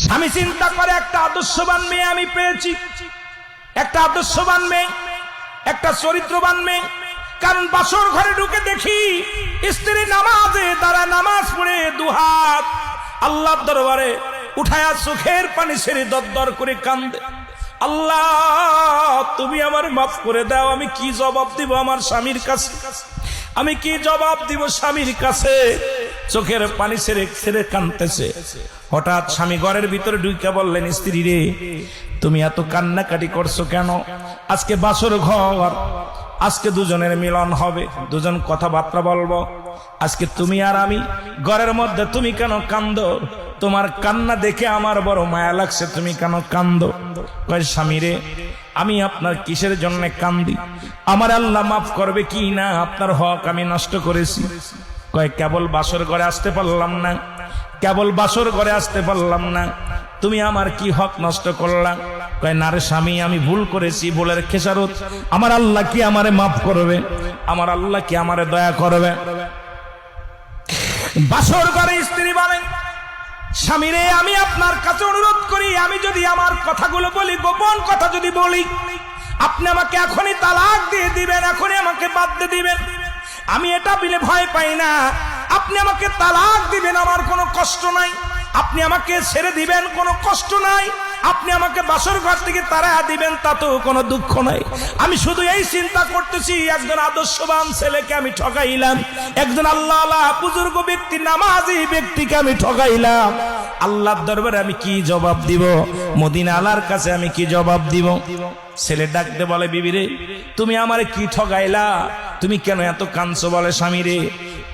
স্বামী চিন্তা করে একটা আদর্শবান মেয়ে আমি পেয়েছি, একটা আদর্শবান মেয়ে, একটা চরিত্রবান মেয়ে। কারণ বাসর ঘরে ঢুকে দেখি স্ত্রী নামাজে তারা নামাজ পড়ে দুহাত আল্লাহর দরবারে উঠায়া চোখের পানি ছেড়ে দরদর করে কান্দে, আল্লাহ তুমি আমার মাফ করে দাও। আমি কি জবাব দিব আমার স্বামীর কাছে? আমি কি জবাব দিব স্বামীর কাছে? চোখের পানি ছেড়ে ছেড়ে কাঁদতেছে। হঠাৎ স্বামী ঘরের ভিতরে ঢুকে বললেন, স্ত্রী রে তুমি এত কান্নাকাটি করছো কেন? আজকে বাসর ঘর, আজকে দুজনের মিলন হবে, দুজন কথাবার্তা বলবো। আজকে তুমি আর আমি ঘরের মধ্যে, তুমি কেন কান্দো? তোমার কান্না দেখে আমার বড় মায়া লাগছে, তুমি কেন কান্দো? কয় স্বামী রে আমি আপনার কিসের জন্য কান্দি? আমার আল্লাহ মাফ করবে কি না? আপনার হক আমি নষ্ট করেছি। কয় কেবল বাসর ঘরে আসতে পারলাম না, কেবল বাসর ঘরে আসতে পারলাম না, তুমি আমার কি হক নষ্ট করলাম? কয় না রে স্বামী আমি ভুল করেছি, ভুলের খেসারত আমার আল্লাহ কি আমারে মাফ করবে? আমার আল্লাহ কি আমারে দয়া করবে? বাসর ঘরে স্ত্রী বলেন, স্বামী রে আমি আপনার কাছে অনুরোধ করি, আমি যদি আমার কথাগুলো বলি, গোপন কথা যদি বলি, আপনি আমাকে এখনই তালাক দিয়ে দিবেন, এখনই আমাকে বাদ দিয়ে দিবেন। আমি এটা বলে ভয় পাই না, আপনি আমাকে তালাক দিবেন আমার কোনো কষ্ট নাই, আপনি আমাকে ছেড়ে দিবেন কোনো কষ্ট নাই, আপনি আমাকে বাসর ঘর থেকে তাড়া দিবেন তাতেও কোনো দুঃখ নাই। আমি শুধু এই চিন্তা করতেছি একজন আদর্শবান ছেলেকে আমি ঠকাইলাম, একজন আল্লাহ বুজুর্গ ব্যক্তি নামাজি ব্যক্তিকে আমি ঠকাইলাম। আল্লাহর দরবারে আমি কি জবাব দিব? মদিনা আলার কাছে আমি কি জবাব দিব? ছেলে ডাকতে বলে, বিবি রে তুমি আমারে কি ঠকাইলা? তুমি কেন এত কাঁদছো? বলে স্বামী রে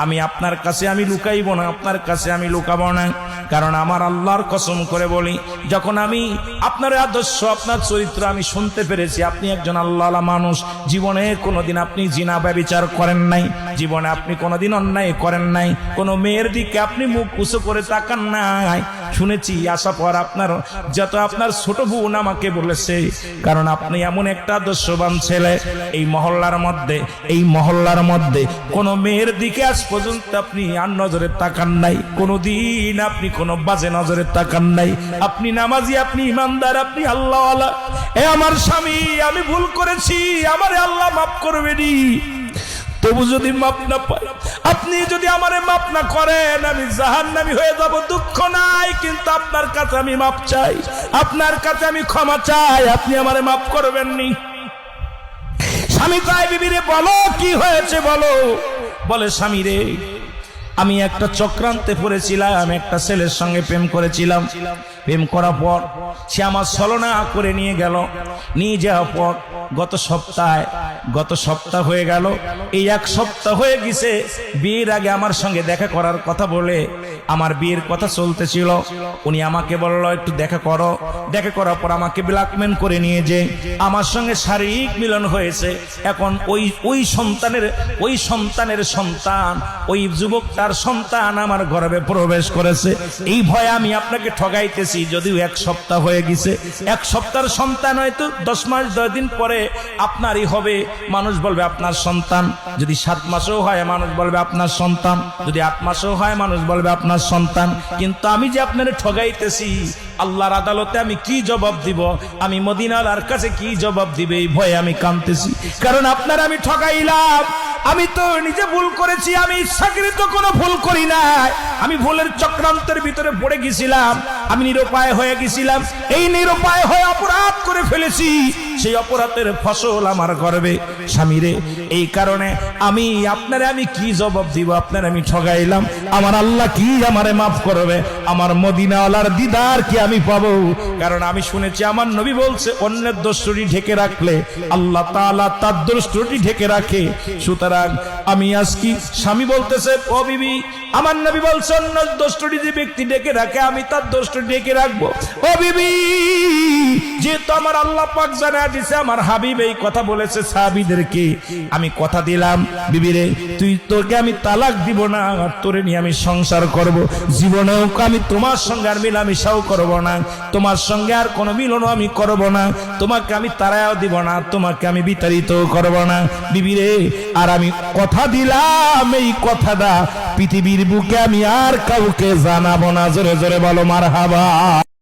আমি আপনার কাছে আমি লুকাইব না, আপনার কাছে আমি লুকাবো না। কারণ আমার আল্লাহর কসম করে বলি, যখন আমি আপনার আদর্শ আপনার চরিত্র আমি শুনতে পেরেছি, আপনি একজন আল্লাহওয়ালা মানুষ, জীবনে কোনোদিন আপনি জিনা ব্যভিচার করেন নাই, জীবনে আপনি কোনোদিন অন্যায় করেন নাই, কোনো মেয়ের দিকে আপনি মুখ উঁচু করে তাকান নাই। শুনেছি আসা পর আপনার যত আপনার ছোট বোন আমাকে বলেছে, কারণ আপনি এমন একটা আদর্শবান ছেলে, এই মহল্লার মধ্যে, এই মহল্লার মধ্যে কোনো মেয়ের দিকে আজ পর্যন্ত আপনি আর নজরে তাকান নাই, কোনোদিন আপনি কোনো বাজে নজরে তাকান নাই, আপনি নামাজি, আপনি ইমানদার, আপনি আল্লাহওয়ালা। এ আমার স্বামী আমি ভুল করেছি, আমারে আল্লাহ মাফ করবেনি। তবু যদি মাপ না পাই, আপনি যদি আমারে মাপ না করেন, আমি জাহান্নামী হয়ে যাব, দুঃখ নাই, কিন্তু আপনার কাছে আমি মাপ চাই, আপনার কাছে আমি ক্ষমা চাই, আপনি আমারে মাফ করবেন নি। স্বামী কয়, বিবি রে বলো কি হয়েছে বলো। বলে স্বামী রে আমি একটা চক্রান্তে পড়েছিলাম, একটা ছেলের সঙ্গে প্রেম করেছিলাম, প্রেম করার পর সে আমার ছলনা করে নিয়ে গেল, নিয়ে যাওয়ার পর গত সপ্তাহ হয়ে গেল, এই এক সপ্তাহ হয়ে গেছে বিয়ের আগে আমার সঙ্গে দেখা করার কথা বলে, আমার বিয়ের কথা চলতেছিল, উনি আমাকে বলল একটু দেখা করো। দেখা করার পর আমাকে ব্ল্যাকমেল করে নিয়ে যে আমার সঙ্গে শারীরিক মিলন হয়েছে। এখন ওই সন্তানের সন্তান, ওই যুবকটার সন্তান আমার গর্ভে প্রবেশ করেছে। এই ভয়ে আমি আপনাকে ঠগাইতেছি, যদিও এক সপ্তাহ হয়ে গেছে, এক সপ্তাহের সন্তান হয়তো 10 মাস 10 দিন পরে আপনারই হবে, মানুষ বলবে আপনার সন্তান। যদি 7 মাসও হয় মানুষ বলবে আপনার সন্তান, যদি 8 মাসও হয় মানুষ বলবে আপনার সন্তান। কিন্তু আমি যে আপনারে ঠগাইতেছি, আল্লাহর আদালতে আমি কি জবাব দিব? আমি মদিনার কাছে কি জবাব দিবে? এই ভয়ে আমি কাঁদতেছি, কারণ আপনার আমি ঠগাইলাম। আমি তো নিজে ভুল করেছি, আমি ইচ্ছাকৃত কোনো ভুল করি না, আমি ভুলের চক্রান্তের ভিতরে পড়ে গেছিলাম, আমি নিরুপায় হয়ে গেছিলাম, এই নিরুপায় হয়ে অপরাধ করে ফেলেছি, সেই অপরাধের ফসল আমার গর্বে। স্বামী রে এই কারণে আমি কি জবাব দিব? আপনার আমি ঠগাইলাম, আমার আল্লাহ কি আমারে মাফ করবে? আমার মদিনাওয়ালার দিদার কি আমি পাবো? কারণ আমি শুনেছি আমার নবী বলছে, অন্যের দোষটি ঢেকে রাখলে আল্লাহ তাআলা তার দোষটি ঢেকে রাখে। সুতরাং আমি আজকে স্বামী বলতেছে, ও বিবি আমার নবী বলছে অন্যের দোষটি যে ব্যক্তি ঢেকে রাখে আমি তার দোষটি ঢেকে রাখবো। ও বিবি যেহেতু আমার আল্লাহ পাক জানা দিয়েছে, আমার হাবিব এই কথা বলেছে সাহাবীদেরকে, আমি কথা দিলাম বিবি রে তোকে আমি তালাক দিব না, তোরে নিয়ে আমি সংসার করব, জীবনেও আমি তোমার সঙ্গে আর মিলামিশাও করব না, তোমার সঙ্গে আর কোনো মিলনও আমি করব না, তোমাকে আমি তাড়াও দিব না, তোমাকে আমি বিতাড়িত করব না বিবি রে। আর আমি কথা দিলাম এই কথাটা পৃথিবীর বুকে আমি আর কাউকে জানাবো না। জোরে জোরে বলো মারহাবা।